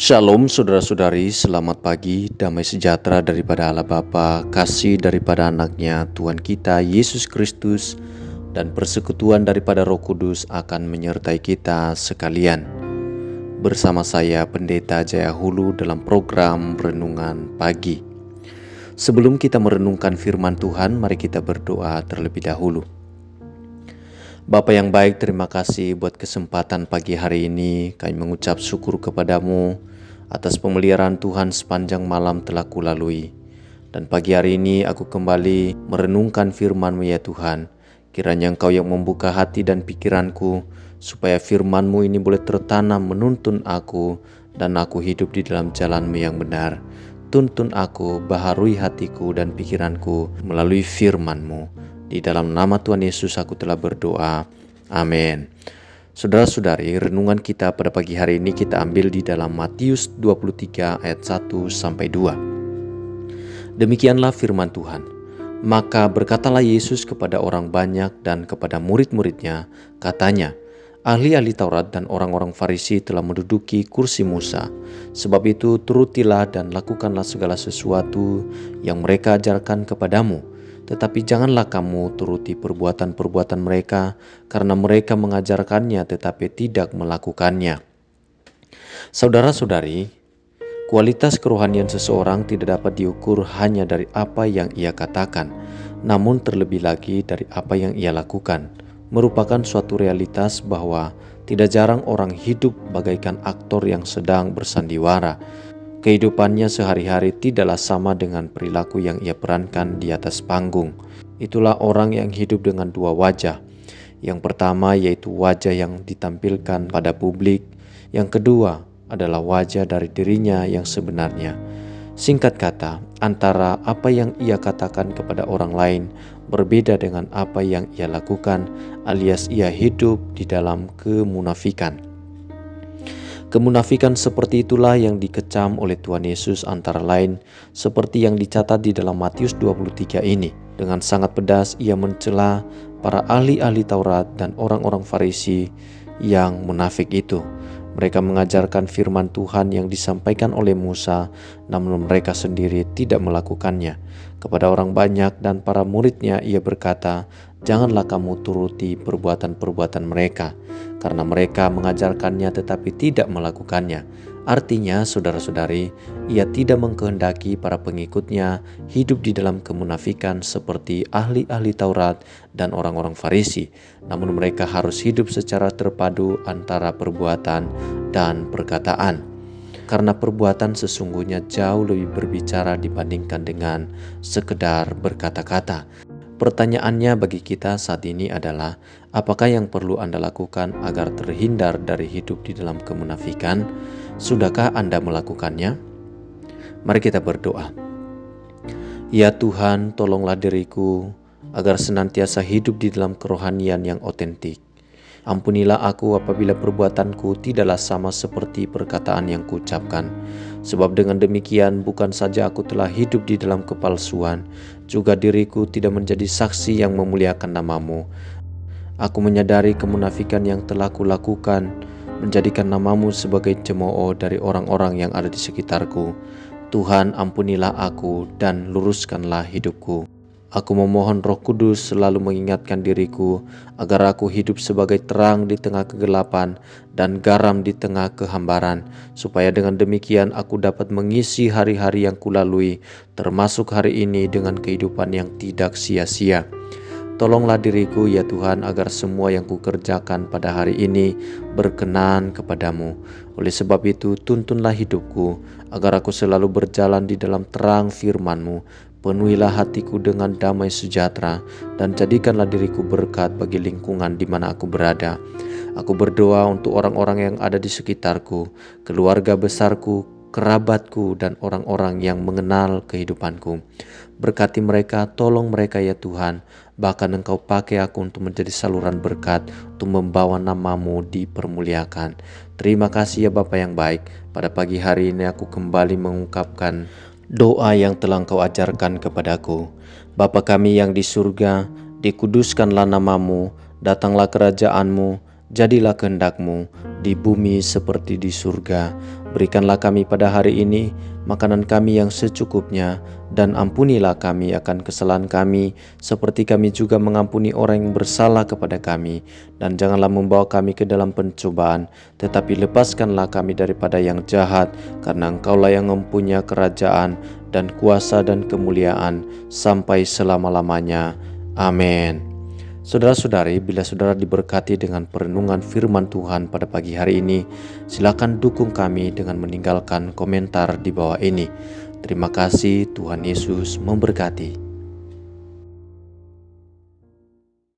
Shalom saudara-saudari, selamat pagi, damai sejahtera daripada Allah Bapa, kasih daripada anaknya Tuhan kita Yesus Kristus, dan persekutuan daripada Roh Kudus akan menyertai kita sekalian. Bersama saya Pendeta Jaya Hulu dalam program Renungan Pagi. Sebelum kita merenungkan firman Tuhan, mari kita berdoa terlebih dahulu. Bapa yang baik, terima kasih buat kesempatan pagi hari ini. Kami mengucap syukur kepadamu atas pemeliharaan Tuhan sepanjang malam telah kulalui. Dan pagi hari ini aku kembali merenungkan firman-Mu ya Tuhan. Kiranya Engkau yang membuka hati dan pikiranku, supaya firman-Mu ini boleh tertanam menuntun aku, dan aku hidup di dalam jalan-Mu yang benar. Tuntun aku, baharui hatiku dan pikiranku melalui firman-Mu. Di dalam nama Tuhan Yesus aku telah berdoa. Amin. Saudara-saudari, renungan kita pada pagi hari ini kita ambil di dalam Matius 23 ayat 1-2. Demikianlah firman Tuhan. Maka berkatalah Yesus kepada orang banyak dan kepada murid-muridnya, katanya, ahli-ahli Taurat dan orang-orang Farisi telah menduduki kursi Musa. Sebab itu turutilah dan lakukanlah segala sesuatu yang mereka ajarkan kepadamu. Tetapi janganlah kamu turuti perbuatan-perbuatan mereka, karena mereka mengajarkannya tetapi tidak melakukannya. Saudara-saudari, kualitas kerohanian seseorang tidak dapat diukur hanya dari apa yang ia katakan, namun terlebih lagi dari apa yang ia lakukan. Merupakan suatu realitas bahwa tidak jarang orang hidup bagaikan aktor yang sedang bersandiwara. Kehidupannya sehari-hari tidaklah sama dengan perilaku yang ia perankan di atas panggung. Itulah orang yang hidup dengan dua wajah. Yang pertama yaitu wajah yang ditampilkan pada publik. Yang kedua adalah wajah dari dirinya yang sebenarnya. Singkat kata, antara apa yang ia katakan kepada orang lain berbeda dengan apa yang ia lakukan, alias ia hidup di dalam kemunafikan. Kemunafikan seperti itulah yang dikecam oleh Tuhan Yesus, antara lain seperti yang dicatat di dalam Matius 23 ini. Dengan sangat pedas ia mencela para ahli-ahli Taurat dan orang-orang Farisi yang munafik itu. Mereka mengajarkan firman Tuhan yang disampaikan oleh Musa, namun mereka sendiri tidak melakukannya. Kepada orang banyak dan para muridnya ia berkata, janganlah kamu turuti perbuatan-perbuatan mereka, karena mereka mengajarkannya tetapi tidak melakukannya. Artinya, saudara-saudari, ia tidak mengkehendaki para pengikutnya hidup di dalam kemunafikan seperti ahli-ahli Taurat dan orang-orang Farisi. Namun mereka harus hidup secara terpadu antara perbuatan dan perkataan. Karena perbuatan sesungguhnya jauh lebih berbicara dibandingkan dengan sekedar berkata-kata. Pertanyaannya bagi kita saat ini adalah, apakah yang perlu Anda lakukan agar terhindar dari hidup di dalam kemunafikan? Sudahkah Anda melakukannya? Mari kita berdoa. Ya Tuhan, tolonglah diriku agar senantiasa hidup di dalam kerohanian yang otentik. Ampunilah aku apabila perbuatanku tidaklah sama seperti perkataan yang kuucapkan. Sebab dengan demikian bukan saja aku telah hidup di dalam kepalsuan, juga diriku tidak menjadi saksi yang memuliakan nama-Mu. Aku menyadari kemunafikan yang telah kulakukan, menjadikan nama-Mu sebagai cemooh dari orang-orang yang ada di sekitarku. Tuhan, ampunilah aku dan luruskanlah hidupku. Aku memohon Roh Kudus selalu mengingatkan diriku agar aku hidup sebagai terang di tengah kegelapan dan garam di tengah kehambaran, supaya dengan demikian aku dapat mengisi hari-hari yang kulalui, termasuk hari ini, dengan kehidupan yang tidak sia-sia. Tolonglah diriku ya Tuhan, agar semua yang kukerjakan pada hari ini berkenan kepadamu. Oleh sebab itu, tuntunlah hidupku agar aku selalu berjalan di dalam terang firman-Mu. Penuhilah hatiku dengan damai sejahtera, dan jadikanlah diriku berkat bagi lingkungan di mana aku berada. Aku berdoa untuk orang-orang yang ada di sekitarku, keluarga besarku, kerabatku, dan orang-orang yang mengenal kehidupanku. Berkati mereka, tolong mereka ya Tuhan. Bahkan Engkau pakai aku untuk menjadi saluran berkat, untuk membawa nama-Mu dipermuliakan. Terima kasih ya Bapa yang baik. Pada pagi hari ini aku kembali mengungkapkan doa yang telah Engkau ajarkan kepadaku. Bapa kami yang di surga, dikuduskanlah nama-Mu, datanglah kerajaan-Mu, jadilah kehendak-Mu di bumi seperti di surga. Berikanlah kami pada hari ini makanan kami yang secukupnya, dan ampunilah kami akan kesalahan kami, seperti kami juga mengampuni orang yang bersalah kepada kami. Dan janganlah membawa kami ke dalam pencobaan, tetapi lepaskanlah kami daripada yang jahat, karena Engkaulah yang mempunyai kerajaan dan kuasa dan kemuliaan sampai selama-lamanya. Amin. Saudara-saudari, bila saudara diberkati dengan perenungan firman Tuhan pada pagi hari ini, silakan dukung kami dengan meninggalkan komentar di bawah ini. Terima kasih, Tuhan Yesus memberkati.